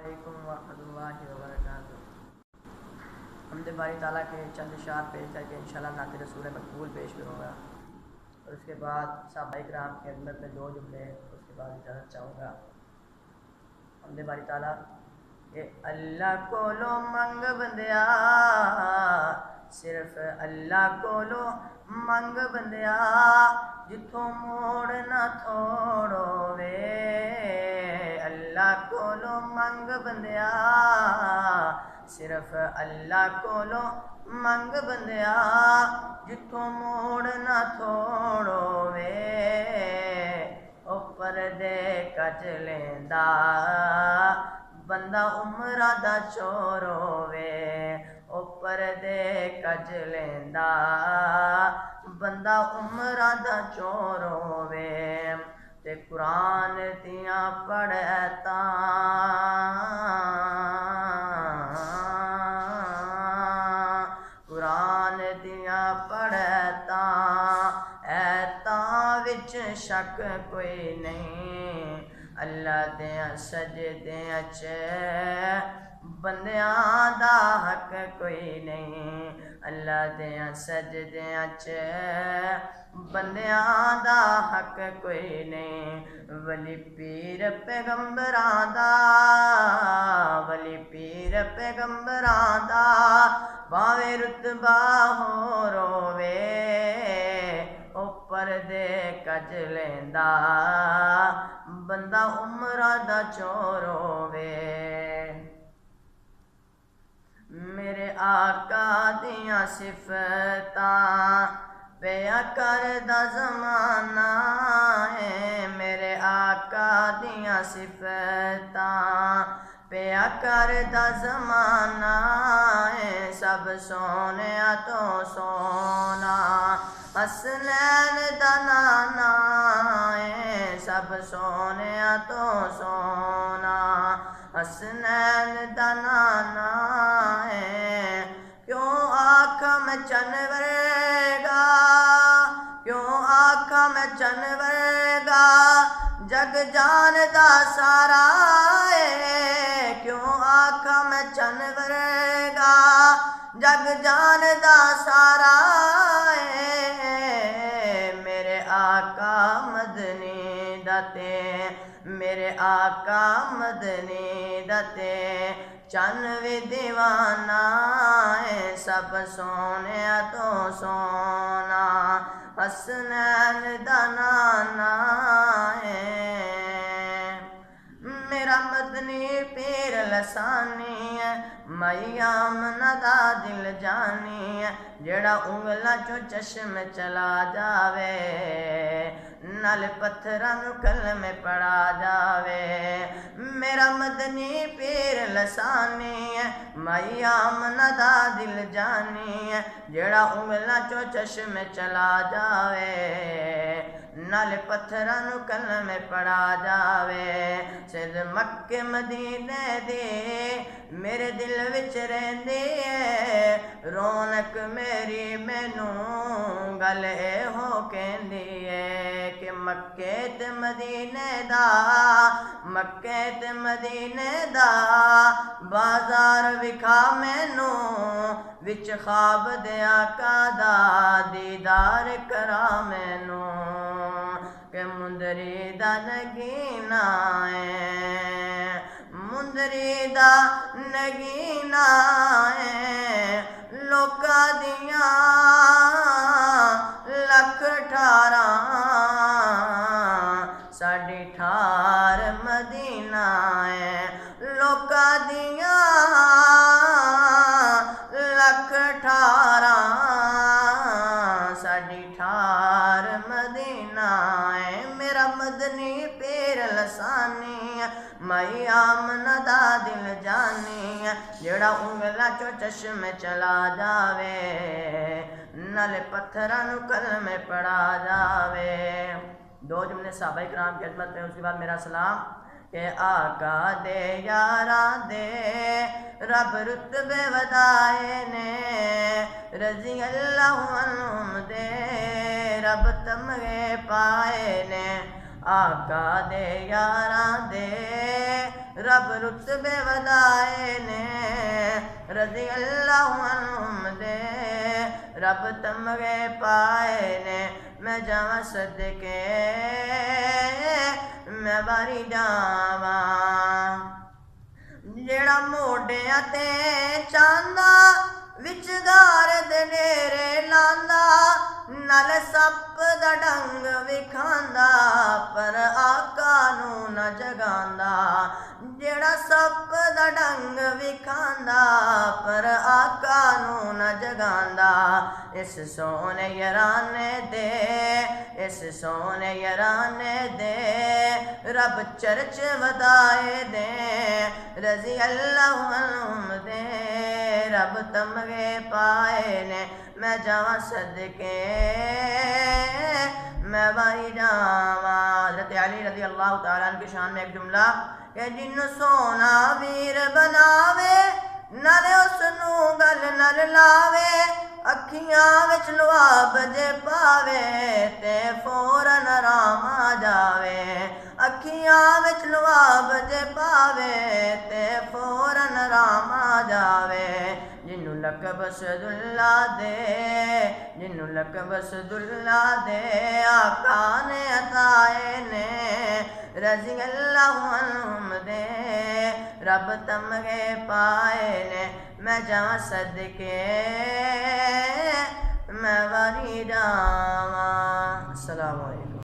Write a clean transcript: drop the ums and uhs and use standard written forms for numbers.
अस्सलामुअलैकुम वरहमतुल्लाहि वबरकातुहू। हमद बारी ताला के चंद इशार पेश करके इंशाअल्लाह नात रसूल मकबूल पेश करूँगा और उसके बाद साहबा इकराम की खिदमत में दो जुमले उसके बाद इजाज़त चाहूँगा। हमद बारी ताला के अल्लाह कोलो मंग बंदिया, सिर्फ अल्लाह कोलो मंग बंदिया, जिथों मोड़ ना थोड़ो वे। अल्लाह कोलो मंग बंदिया, सिर्फ अल्लाह कोलो मंग बंदिया, जिथों मोड़ ना थोड़ो वे। ओ परदे कच लेंदा बंदा उमरा दा चोर होवे। ओ परदे कच लेंदा बंदा उमरा दा चोर होवे। ते कुरान दियां पढ़ैता कुरान दियां पढ़ैता ऐतां विच शक कोई नहीं। अल्लाह दियां सजदियां च बंदियां दा हक कोई नहीं। अल्लाह दियां सजदियां च बंदियां दा हक कोई नहीं। वली पीर पैगंबरां दा, वली पीर पैगंबरां दा, भावें रुतबा होर होवे। ओ परदे कच लेंदा बंदा उमरा दा चोर होवे। मेरे आका दियां सिफतां पिया करदा ज़माना है। मेरे आका दियां सिफतां पिया करदा ज़माना है। सब सोनिया तो सोना हसनैन दा नाना है। सब सोनिया तो सोना हसनैन दा नाना है। क्यों आखा मैं चन वर्गा, क्यों आखा मैं चन वर्गा, जग जानदा सारा है। क्यों आखा मैं चन वर्गा, जग जानदा सारा है। मेरे आका मदनी दाते, मेरे आका मदनी दाते, चन भी दीवाना है। सब सोनिया तो सोना हसनैन दा नाना है। मेरा मदनी पीर लसानी है, मैया आमना दा दिल जानी है। जेड़ा उंगलां चों चश्म चला जावे, नाल पत्थरां नूं कलमे पढ़ा जावे। मेरा मदनी पीर लसानी है, मैया आमना दा दिल जानी है। जेड़ा उंगलां चों चश्म चला जावे, नाल पत्थरां नूं कलमे पढ़ा जावे। सिर मक्के मदीने दी मेरे दिल विच रहिंदी है। रौनक मेरी मैनू गल इहो कहंदी है कि मक्के ते मदीने दा, मक्के ते मदीने दा बाजार विखा मैनू, विच ख्वाब दे आका दा दीदार करा मैनू। के मुंदरी दा नगीना है, मुंदरी दा नगीना है। लोका दियां लख ठारां, साडी ठार मदीना है। लोका दियां लख ठारां, साडी ठार मदीना है। मेरा मदनी पीर लसानी है, मई आमना दा दिल जानी है। जेड़ा उंगलां चों चश्मे चला जावे, नाले पत्थरां नूं कलमे पढ़ा जावे। दो जुमले साहबा इकराम की खिदमत में, उसके बाद मेरा सलाम। के आका दे यारा दे रब रुतबे वदाए ने, रजी अल्लाह अन्हुम दे रब तमगे पाए ने। आका दे यारा दे रब रुतबे वधाए ने रज़ी अल्लाह अन्हुम दे रब तमगे पाए ने मैं जावा सदके मैं बारी जावा जेड़ा मोढियां ते चांदा विचगार दे डेरे लांदा नल सप दा डंग विखांदा पर आका नू न जगांदा जेड़ा सप दा डंग विखांदा पर आका नू न जगांदा इस सोने याराने दे इस सोने याराने दे रब चर्च वधाए दे रज़ी अल्लाह अन्हुम दे रब तमगे पाए ने मैं जावा सदके मैं बारी जावा। हज़रत अली रज़ी अल्लाह तआला अन्हु की शान में एक जुमला कि जिन्नू सोना वीर बनावे नाले उसनू गल नल लावे अखियां विच लुआब जे पावे ते फौरन राम आ जावे अखियां विच लुआब जे पावे ते फौरन राम आ जावे जिन्नू लकब सदुल्ला दे जिन्नू लकब सदुल्ला दे आका ने अताए ने रज़ी अल्लाह अन्हुम दे रब तमगे पाए ने मैं जावा सदके मैं बारी जावा। अस्सलामु अलैकुम।